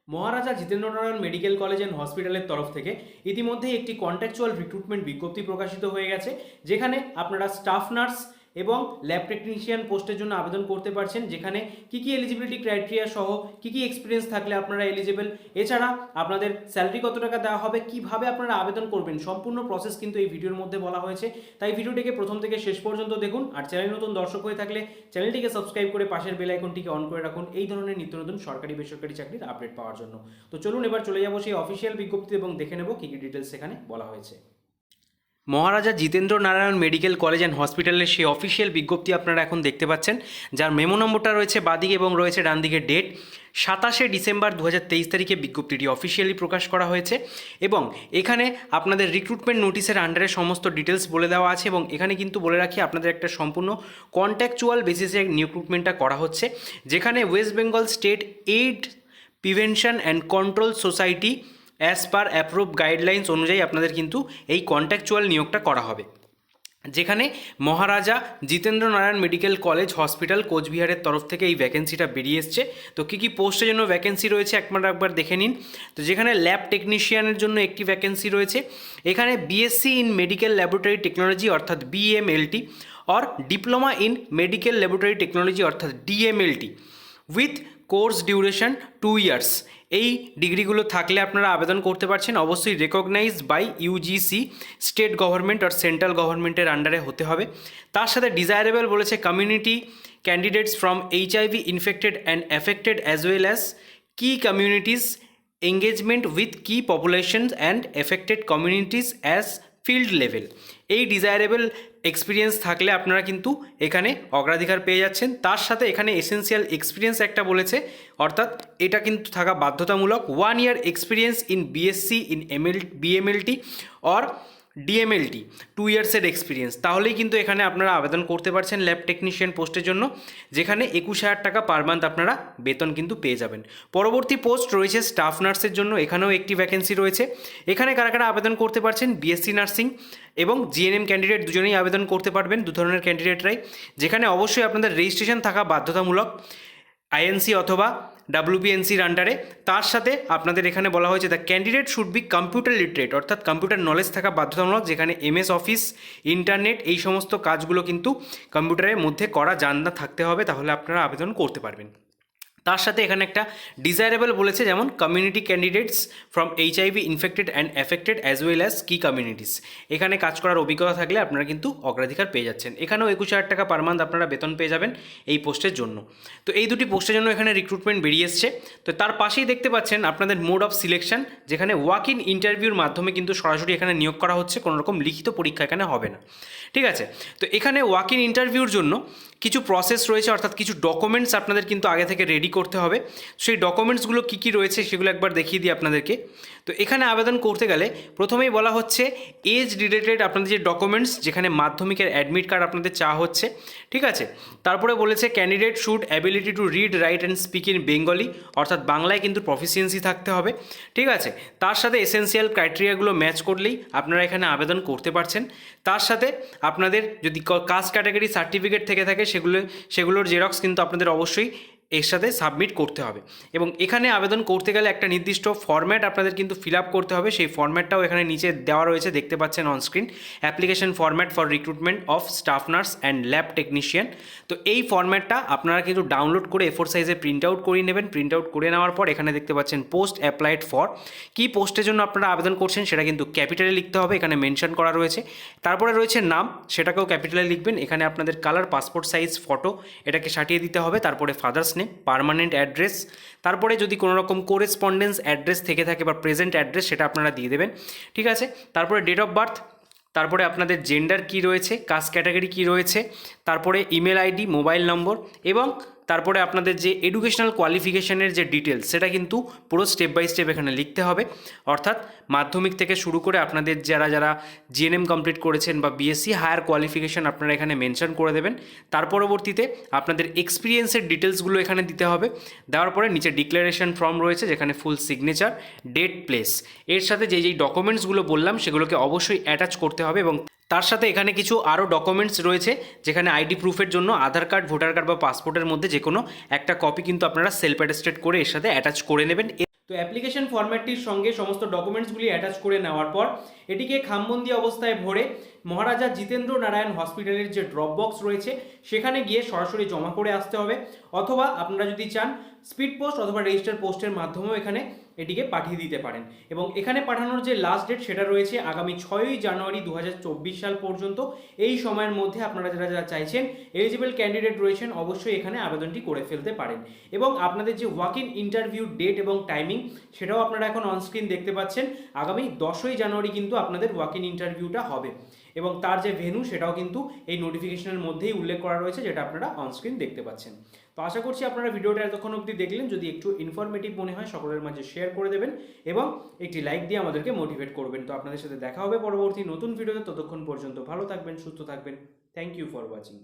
Maharaja জিতেন্দ্রনারায়ণ medical college and হসপিটালের তরফ থেকে ইতিমধ্যেই একটি কন্ট্রাকচুয়াল রিক্রুটমেন্ট বিজ্ঞপ্তি প্রকাশিত হয়ে গেছে, যেখানে আপনারা স্টাফ নার্স এবং ল্যাব টেকনিশিয়ান পোস্টের জন্য আবেদন করতে পারছেন, যেখানে কি এলিজিবিলিটি ক্রাইটেরিয়া সহ কি এক্সপিরিয়েন্স থাকলে আপনারা এলিজিবল, এছাড়া আপনাদের স্যালারি কত টাকা দেওয়া হবে, কিভাবে আপনারা আবেদন করবেন, সম্পূর্ণ প্রসেস কিন্তু এই ভিডিওর মধ্যে বলা হয়েছে। তাই ভিডিওটিকে প্রথম থেকে শেষ পর্যন্ত দেখুন। আর চ্যানেল নতুন দর্শক হয়ে থাকলে চ্যানেলটিকে সাবস্ক্রাইব করে পাশের বেল আইকনটিকে অন করে রাখুন এই ধরনের নিত্য নতুন সরকারি বেসরকারি চাকরির আপডেট পাওয়ার জন্য। তো চলুন এবার চলে যাবো সেই অফিসিয়াল বিজ্ঞপ্তি এবং দেখে নেব কি ডিটেলস এখানে বলা হয়েছে। Maharaja Jitendra Narayan medical college and হসপিটালের সেই অফিসিয়াল বিজ্ঞপ্তি আপনারা এখন দেখতে পাচ্ছেন, যার মেমো নম্বরটা রয়েছে বাদিকে এবং রয়েছে ডান দিকে ডেট 27শে ডিসেম্বর 2023 তারিখে বিজ্ঞপ্তিটি অফিসিয়ালি প্রকাশ করা হয়েছে। এবং এখানে আপনাদের রিক্রুটমেন্ট নোটিশের আন্ডারে সমস্ত ডিটেলস বলে দেওয়া আছে, এবং এখানে কিন্তু বলে রাখি আপনাদের একটা সম্পূর্ণ কন্ট্রাকচুয়াল বেসিসে রিক্রুটমেন্টটা করা হচ্ছে, যেখানে West Bengal state aid prevention and control society as per approve guidelines অনুযায়ী আপনাদের কিন্তু এই কন্ট্রাকচুয়াল নিয়োগটা করা হবে, যেখানে Maharaja Jitendra Narayan medical college hospital কোচবিহারের তরফ থেকে এই ভ্যাকেন্সিটা বেরিয়ে এসছে। তো কী পোস্টের জন্য ভ্যাকেন্সি রয়েছে একবার দেখে নিন। তো যেখানে ল্যাব টেকনিশিয়ানের জন্য একটি ভ্যাকেন্সি রয়েছে, এখানে BSc in medical laboratory technology অর্থাৎ BMLT or diploma in medical laboratory technology অর্থাৎ DMLT with course duration 2 years. এই ডিগ্রিগুলো থাকলে আপনারা আবেদন করতে পারছেন। অবশ্যই recognised by UGC, state government আর সেন্ট্রাল গভর্নমেন্টের আন্ডারে হতে হবে। তার সাথে ডিজায়ারেবল বলেছে community candidates from HIV infected and affected as well as key communities engagement with key populations and affected communities as field level. এই ডিজায়ারেবল এক্সপিরিয়েন্স থাকলে আপনারা কিন্তু এখানে অগ্রাধিকার পেয়ে যাচ্ছেন। তার সাথে এখানে এসেন্সিয়াল এক্সপিরিয়েন্স একটা বলেছে, অর্থাৎ এটা কিন্তু থাকা বাধ্যতামূলক। 1 year experience in BSc in BMLT or DMLT 2 ইয়ার্সের এক্সপিরিয়েন্স, তাহলেই কিন্তু এখানে আপনারা আবেদন করতে পারছেন ল্যাব টেকনিশিয়ান পোস্টের জন্য, যেখানে 21,000 টাকা পার মান্থ আপনারা বেতন কিন্তু পেয়ে যাবেন। পরবর্তী পোস্ট রয়েছে স্টাফ নার্সের জন্য, এখানেও একটি ভ্যাকেন্সি রয়েছে। এখানে কারা কারা আবেদন করতে পারছেন, বিএসসি নার্সিং এবং জিএনএম ক্যান্ডিডেট দুজনেই আবেদন করতে পারবেন, দু ধরনের ক্যান্ডিডেটরাই, যেখানে অবশ্যই আপনাদের রেজিস্ট্রেশন থাকা বাধ্যতামূলক আইএনসি অথবা ডাব্লিউবিএনসির আন্ডারে। তার সাথে আপনাদের এখানে বলা হয়েছে the candidate should be computer literate, অর্থাৎ কম্পিউটার নলেজ থাকা বাধ্যতামূলক, যেখানে এমএস অফিস, ইন্টারনেট এই সমস্ত কাজগুলো কিন্তু কম্পিউটারের মধ্যে করা জানা থাকতে হবে, তাহলে আপনারা আবেদন করতে পারবেন। তার সাথে এখানে একটা ডিজায়ারেবল বলেছে, যেমন community candidates from HIV infected and affected as well as key communities. এখানে কাজ করার অভিজ্ঞতা থাকলে আপনারা কিন্তু অগ্রাধিকার পেয়ে যাচ্ছেন। এখানেও 21,000 টাকা পার মান্থ আপনারা বেতন পেয়ে যাবেন এই পোস্টের জন্য। তো এই দুটি পোস্টের জন্য এখানে রিক্রুটমেন্ট বেরিয়ে এসছে। তো তার পাশেই দেখতে পাচ্ছেন আপনাদের মোড অফ সিলেকশন, যেখানে ওয়াক ইন ইন্টারভিউর মাধ্যমে কিন্তু সরাসরি এখানে নিয়োগ করা হচ্ছে, কোনো রকম লিখিত পরীক্ষা এখানে হবে না। ঠিক আছে, তো এখানে ওয়াক ইন ইন্টারভিউর জন্য কিছু প্রসেস রয়েছে, অর্থাৎ কিছু ডকুমেন্টস আপনাদের কিন্তু আগে থেকে রেডি করতে হবে। সেই ডকুমেন্টসগুলো কী রয়েছে সেগুলো একবার দেখিয়ে দিই আপনাদেরকে। তো এখানে আবেদন করতে গেলে প্রথমেই বলা হচ্ছে এজ রিলেটেড আপনাদের যে ডকুমেন্টস, যেখানে মাধ্যমিকের অ্যাডমিট কার্ড আপনাদের চাওয়া হচ্ছে। ঠিক আছে, তারপরে বলেছে candidate should ability to read, right and speak in Bengali, অর্থাৎ বাংলায় কিন্তু প্রফিসিয়েন্সি থাকতে হবে। ঠিক আছে, তার সাথে এসেন্সিয়াল ক্রাইটেরিয়াগুলো ম্যাচ করলেই আপনারা এখানে আবেদন করতে পারছেন। তার সাথে আপনাদের যদি কাস্ট ক্যাটাগরি সার্টিফিকেট থেকে থাকে সেগুলোর জেরক্স কিন্তু আপনাদের অবশ্যই এর সাথে সাবমিট করতে হবে। এবং এখানে আবেদন করতে গেলে একটা নির্দিষ্ট ফরম্যাট আপনাদের কিন্তু ফিল আপ করতে হবে, সেই ফরম্যাটটাও এখানে নিচে দেওয়া রয়েছে, দেখতে পাচ্ছেন onscreen, application format for recruitment of staff nurse and lab technician. তো এই ফরম্যাটটা আপনারা কিন্তু ডাউনলোড করে A4 সাইজে প্রিন্ট আউট করে নেবেন। প্রিন্ট আউট করে নেওয়ার পর এখানে দেখতে পাচ্ছেন পোস্ট অ্যাপ্লাইড ফর, কী পোস্টের জন্য আপনারা আবেদন করছেন সেটা কিন্তু ক্যাপিটালে লিখতে হবে, এখানে মেনশন করা রয়েছে। তারপরে রয়েছে নাম, সেটাকেও ক্যাপিটালে লিখবেন। এখানে আপনাদের কালার, পাসপোর্ট সাইজ ফটো এটাকে সাটিয়ে দিতে হবে। তারপরে ফাদার্স নেম, পার্মানেন্ট অ্যাড্রেস, তারপরে যদি কোনো রকম কোরেসপন্ডেন্স অ্যাড্রেস থেকে থাকে বা প্রেজেন্ট অ্যাড্রেস সেটা আপনারা দিয়ে দেবেন। ঠিক আছে, তারপরে ডেট অফ বার্থ, তারপরে আপনাদের জেন্ডার কী রয়েছে, কাস্ট ক্যাটাগরি কী রয়েছে, তারপরে ইমেল আইডি, মোবাইল নম্বর, এবং তারপরে আপনাদের যে এডুকেশনাল কোয়ালিফিকেশনের যে ডিটেলস সেটা কিন্তু পুরো স্টেপ বাই স্টেপ এখানে লিখতে হবে। অর্থাৎ মাধ্যমিক থেকে শুরু করে আপনাদের যারা জিএনএম কমপ্লিট করেছেন বা বিএসসি হায়ার কোয়ালিফিকেশন আপনারা এখানে মেনশন করে দেবেন। তার পরবর্তীতে আপনাদের এক্সপিরিয়েন্সের ডিটেলসগুলো এখানে দিতে হবে। দেওয়ার পরে নিচে ডিক্লারেশন ফর্ম রয়েছে, যেখানে ফুল সিগনেচার, ডেট, প্লেস, এর সাথে যেই ডকুমেন্টসগুলো বললাম সেগুলোকে অবশ্যই অ্যাটাচ করতে হবে। এবং তার সাথে এখানে কিছু আরও ডকুমেন্টস রয়েছে, যেখানে আইডি প্রুফের জন্য আধার কার্ড, ভোটার কার্ড বা পাসপোর্টের মধ্যে যে কোনো একটা কপি কিন্তু আপনারা সেলফ অ্যাটেস্টেড করে এর সাথে অ্যাটাচ করে নেবেন। তো অ্যাপ্লিকেশন ফরম্যাটটির সঙ্গে সমস্ত ডকুমেন্টসগুলি অ্যাটাচ করে নেওয়ার পর এটিকে খামবন্দি অবস্থায় ভরে মহারাজা জিতেন্দ্র নারায়ণ হসপিটালের যে ড্রপ বক্স রয়েছে সেখানে গিয়ে সরাসরি জমা করে আসতে হবে, অথবা আপনারা যদি চান স্পিড পোস্ট অথবা রেজিস্টার পোস্টের মাধ্যমেও এখানে এটিকে পাঠিয়ে দিতে পারেন। এবং এখানে পাঠানোর যে লাস্ট ডেট সেটা রয়েছে আগামী 6ই জানুয়ারি 2024 সাল পর্যন্ত। এই সময়ের মধ্যে আপনারা যারা যারা চাইছেন এলিজিবল ক্যান্ডিডেট রয়েছেন অবশ্যই এখানে আবেদনটি করে ফেলতে পারেন। এবং আপনাদের যে ওয়াক ইন ইন্টারভিউ ডেট এবং টাইমিং সেটাও আপনারা এখন অনস্ক্রিন দেখতে পাচ্ছেন। আগামী 10ই জানুয়ারি কিন্তু আপনাদের ওয়াক ইন ইন্টারভিউটা হবে এবং তার যে ভেন্যু সেটাও কিন্তু এই নোটিফিকেশনের মধ্যেই উল্লেখ করা রয়েছে, যেটা আপনারা অনস্ক্রিন দেখতে পাচ্ছেন। তো আশা করছি আপনারা ভিডিওটা এতক্ষণ অবধি দেখলেন। যদি একটু ইনফরমেটিভ মনে হয় সকলের মাঝে শেয়ার করে দেবেন এবং একটি লাইক দিয়ে আমাদেরকে মোটিভেট করবেন। তো আপনাদের সাথে দেখা হবে পরবর্তী নতুন ভিডিওতে। ততক্ষণ পর্যন্ত ভালো থাকবেন, সুস্থ থাকবেন। Thank you for watching.